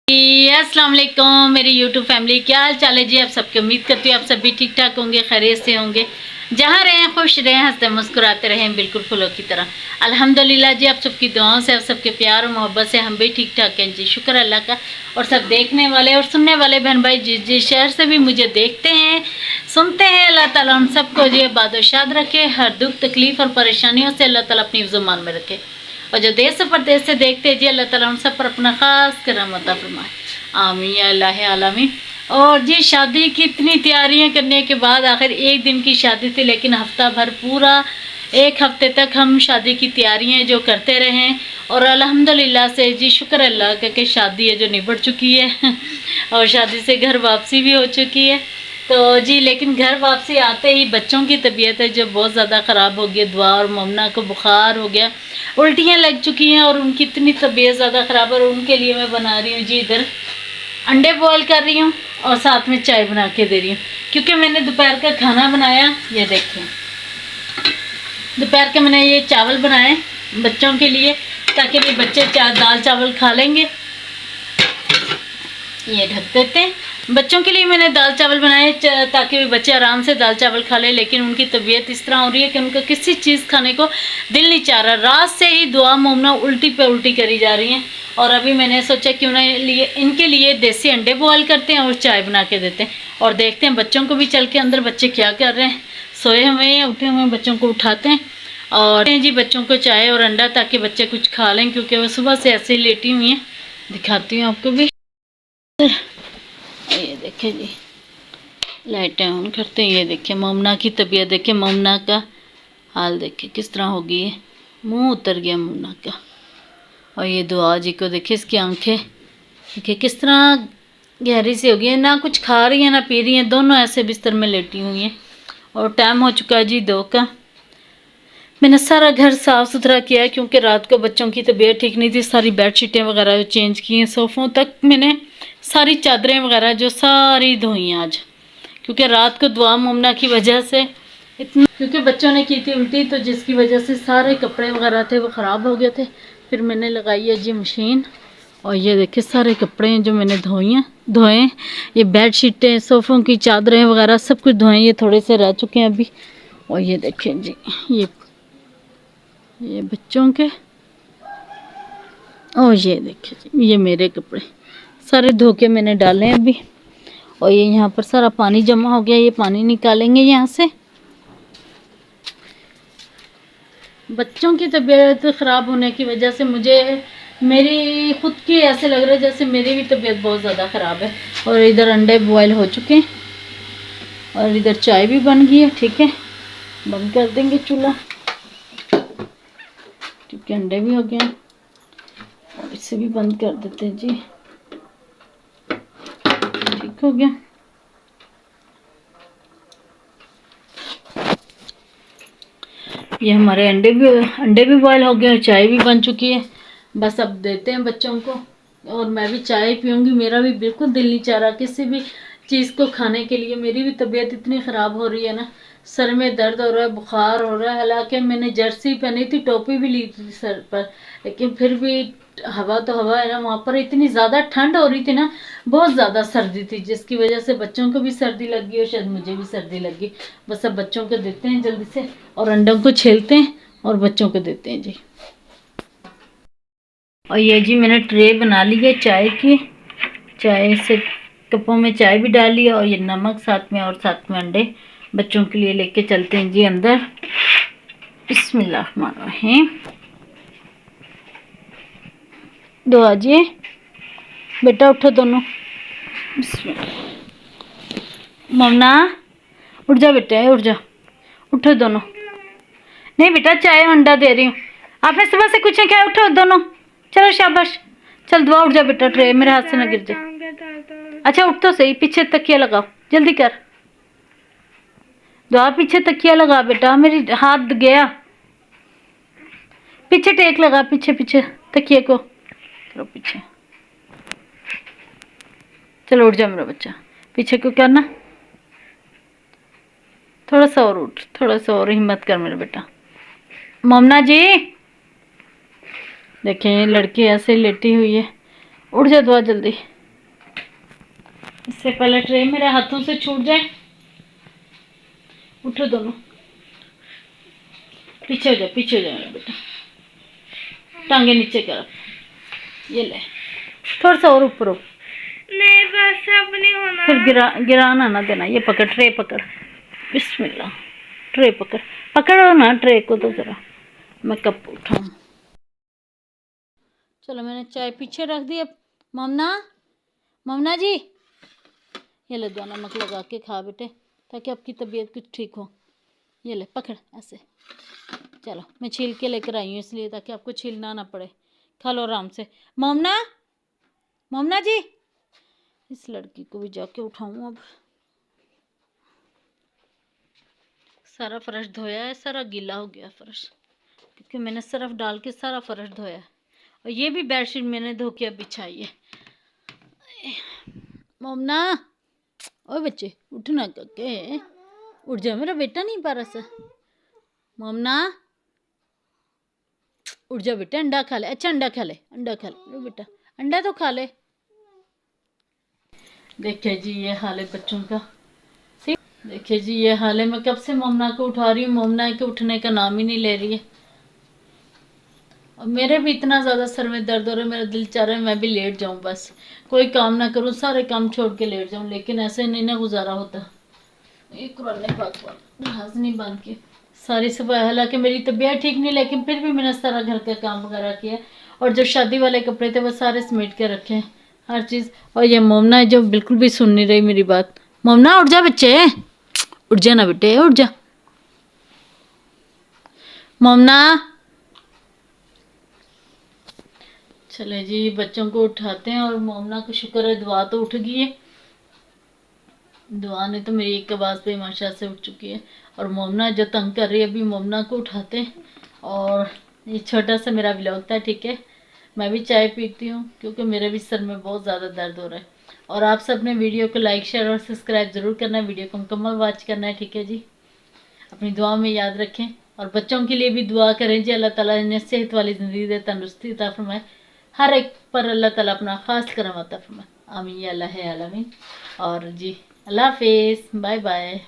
अस्सलाम वालेकुम मेरी यूट्यूब फैमिली, क्या हाल चाल है जी। आप सबकी उम्मीद करती हूँ आप सभी ठीक ठाक होंगे, खैरियत से होंगे। जहाँ रहें खुश रहें, हंसते मुस्कुराते रहें, बिल्कुल फूलों की तरह। अल्हम्दुलिल्लाह जी, आप सबकी दुआओं से, आप सबके प्यार और मोहब्बत से हम भी ठीक ठाक हैं जी। शुक्र अल्लाह का। और सब देखने वाले और सुनने वाले बहन भाई जिस जिस शहर से भी मुझे देखते हैं सुनते हैं, अल्लाह ताला उन सबको जी बादशाद रखे। हर दुख तकलीफ और परेशानियों से अल्लाह ताला अपनी जुबान में रखे। और जो देश से परदेश से देखते हैं जी, अल्लाह ताला उन सब पर अपना खास करम अता फरमाए। आमीन या अल्लाह आलमीन। और जी शादी की इतनी तैयारियां करने के बाद आखिर एक दिन की शादी थी, लेकिन हफ्ता भर पूरा एक हफ्ते तक हम शादी की तैयारियां जो करते रहे। और अल्हम्दुलिल्लाह से जी शुक्र अल्लाह का कि शादी है जो निबट चुकी है और शादी से घर वापसी भी हो चुकी है। तो जी लेकिन घर वापसी आते ही बच्चों की तबीयत है जो बहुत ज़्यादा ख़राब हो गई। दुआ और ममना को बुखार हो गया, उल्टियाँ लग चुकी हैं और उनकी इतनी तबीयत ज़्यादा ख़राब है। और उनके लिए मैं बना रही हूँ जी इधर अंडे बॉईल कर रही हूँ और साथ में चाय बना के दे रही हूँ, क्योंकि मैंने दोपहर का खाना बनाया। ये देखें, दोपहर के मैंने ये चावल बनाए बच्चों के लिए, ताकि भी बच्चे दाल चावल खा लेंगे। ये ढक देते हैं। बच्चों के लिए मैंने दाल चावल बनाए ताकि बच्चे आराम से दाल चावल खा ले। लेकिन उनकी तबीयत इस तरह हो रही है कि उनका किसी चीज़ खाने को दिल नहीं चाह रहा। रात से ही दुआ मोमना उल्टी पे उल्टी करी जा रही हैं। और अभी मैंने सोचा क्यों ना इनके लिए देसी अंडे बॉयल करते हैं और चाय बना के देते हैं। और देखते हैं बच्चों को भी चल के अंदर बच्चे क्या कर रहे हैं, सोए हुए हैं उठे हुए हैं, बच्चों को उठाते हैं और जी बच्चों को चाय और अंडा, ताकि बच्चे कुछ खा लें, क्योंकि वो सुबह से ऐसे ही लेटी हुई हैं। दिखाती हूँ आपको भी। ये देखिए जी, लाइटें ऑन करते हैं। ये देखिए मोमना की तबीयत देखिए, मोमना का हाल देखिए किस तरह हो गई है, मुंह उतर गया मोमना का। और ये दुआ जी को देखिए, इसकी आंखें देखिए किस तरह गहरी सी हो गई है, ना कुछ खा रही है ना पी रही है, दोनों ऐसे बिस्तर में लेटी हुई हैं। और टाइम हो चुका है जी 2 का। मैंने सारा घर साफ़ सुथरा किया है, क्योंकि रात को बच्चों की तबीयत ठीक नहीं थी। सारी बेडशीटें वगैरह चेंज की हैं, सोफ़ों तक मैंने सारी चादरें वगैरह जो सारी धोई हैं आज, क्योंकि रात को दुआ मुमना की वजह से इतना, क्योंकि बच्चों ने की थी उल्टी, तो जिसकी वजह से सारे कपड़े वगैरह थे वो ख़राब हो गए थे। फिर मैंने लगाई है जी मशीन। और ये देखिए सारे कपड़े हैं जो मैंने धोए। ये बेडशीटें, सोफ़ों की चादरें वगैरह सब कुछ धोए। ये थोड़े से रह चुके हैं अभी। और ये देखिए जी, ये बच्चों के, और ये देखिए जी ये मेरे कपड़े सारे धो के मैंने डाले हैं अभी। और ये यहाँ पर सारा पानी जमा हो गया, ये पानी निकालेंगे यहाँ से। बच्चों की तबीयत ख़राब होने की वजह से मुझे मेरी खुद की ऐसे लग रहा है जैसे मेरी भी तबीयत बहुत ज़्यादा ख़राब है। और इधर अंडे बॉयल हो चुके हैं और इधर चाय भी बन गई है। ठीक है, बंद कर देंगे चूल्हा, क्योंकि अंडे भी हो गए हैं। और इसे भी बंद कर देते हैं जी, ठीक हो गया। ये हमारे अंडे भी बॉयल हो गए और चाय भी बन चुकी है। बस अब देते हैं बच्चों को और मैं भी चाय पीऊँगी। मेरा भी बिल्कुल दिल नहीं चाह रहा किसी भी चीज़ को खाने के लिए। मेरी भी तबीयत इतनी ख़राब हो रही है ना, सर में दर्द हो रहा है, बुखार हो रहा है। हालांकि मैंने जर्सी पहनी थी, टोपी भी ली थी सर पर, लेकिन फिर भी हवा तो हवा है ना। वहाँ पर इतनी ज़्यादा ठंड हो रही थी ना, बहुत ज़्यादा सर्दी थी, जिसकी वजह से बच्चों को भी सर्दी लग गई और शायद मुझे भी सर्दी लग गई। बस अब बच्चों को देते हैं जल्दी से और अंडों को छीलते हैं और बच्चों को देते हैं जी। और ये जी मैंने ट्रे बना ली है चाय की, चाय से कपों में चाय भी डाली है और ये नमक साथ में, और साथ में अंडे बच्चों के लिए लेके चलते हैं जी अंदर। बिस्मिल्लाहिर्रहमानिर्रहीम। दुआ जी, बेटा उठो दोनों। मोमना उठ जा बेटा, उठ जा, उठो दोनों। नहीं बेटा, चाय अंडा दे रही हूँ, आपने सुबह से कुछ नहीं खाया, उठो दोनों। चलो शाबाश, चल दुआ उठ जा बेटा, ट्रे मेरे हाथ से ना गिर जाए। अच्छा उठ तो सही, पीछे तकिया लगाओ, जल्दी कर। दुआ पीछे तकिया लगा बेटा, मेरी हाथ गया। पीछे टेक लगा, पीछे पीछे तकिए को करो पीछे। चलो उठ जा मेरा बच्चा, पीछे को करना, थोड़ा सा और उठ, थोड़ा सा और हिम्मत कर मेरा बेटा। मोमना जी देखें, लड़की ऐसे लेटी हुई है, उठ जा दुआ जल्दी। इससे पहले ट्रे मेरे हाथों से छूट जाए। उठो दोनों, पीछे हो जाओ, पीछे हो जाओ मेरा बेटा, टांगे नीचे कर। ये ले, थोड़ा सा और ऊपर हो। नहीं बस अब नहीं होना। फिर गिराना ना देना। ये पकड़, ट्रे पकड़, बिस्मिल्लाह। ट्रे पकड़, पकड़ो ना ट्रे को तो जरा, मैं कप उठाऊं। चलो मैंने चाय पीछे रख दी। अब ममना, ममना जी, ये ले दो नमक लगा के खा बेटे, ताकि आपकी तबीयत कुछ ठीक हो। ये ले पकड़ ऐसे। चलो मैं छील के लेकर आई हूँ इसलिए, ताकि आपको छीलना ना पड़े। खा लो आराम से। ममना, ममना जी, इस लड़की को भी जाके उठाऊं। अब सारा फर्श धोया है, सारा गीला हो गया फर्श, क्योंकि मैंने सर्फ डाल के सारा फर्श धोया है। और ये भी बेडशीट मैंने धो के बिछाई है। ममना, ओ बच्चे उठना करके, उठ जा मेरा बेटा, नहीं पारा से। ममना उठ जा बेटा, अंडा खा ले। अच्छा अंडा खा ले, अंडा खा ले बेटा, अंडा तो खा ले। देखिए जी ये हाल है बच्चों का। देखिए जी ये हाल है। मैं कब से मोमना को उठा रही हूँ, मोमना के उठने का नाम ही नहीं ले रही है। और मेरे भी इतना ज़्यादा सर में दर्द हो रहा है, मेरा दिल चाह रहा है मैं भी लेट जाऊँ, बस कोई काम ना करूँ, सारे काम छोड़ के लेट जाऊँ, लेकिन ऐसे नहीं ना गुजारा होता। ये कुरान पाक नमाज नहीं बांध के सारी सुबह, हालांकि मेरी तबीयत ठीक नहीं, लेकिन फिर भी मैंने सारा घर का काम वगैरह किया। और जो शादी वाले कपड़े थे वो सारे समेट के रखे हैं, हर चीज़। और ये मोमना है जो बिल्कुल भी सुन नहीं रही मेरी बात। मोमना उठ जा बच्चे, उठ जा ना बेटे, उठ जा मोमना। चले जी बच्चों को उठाते हैं। और मोमना को शुक्र है दुआ तो उठ गई है, दुआ ने तो मेरी एक आवाज़ पे माशा से उठ चुकी है। और मोमना जो तंग कर रही है, अभी मोमना को उठाते हैं। और ये छोटा सा मेरा व्लॉग था, ठीक है। मैं भी चाय पीती हूँ, क्योंकि मेरे भी सर में बहुत ज़्यादा दर्द हो रहा है। और आप सब ने वीडियो को लाइक शेयर और सब्सक्राइब ज़रूर करना है, वीडियो को मुकम्मल वॉच करना है, ठीक है जी। अपनी दुआ में याद रखें, और बच्चों के लिए भी दुआ करें जी, अल्लाह ताला इन्हें सेहत वाली ज़िंदगी दे, तंदुरुस्ती अता फरमाए, हर एक पर अल्लाह ताला अपना ख़ास करम अता फरमाए। आमीन या अल्लाह आलमीन। और जी अल्लाह हाफिज़, बाय बाय।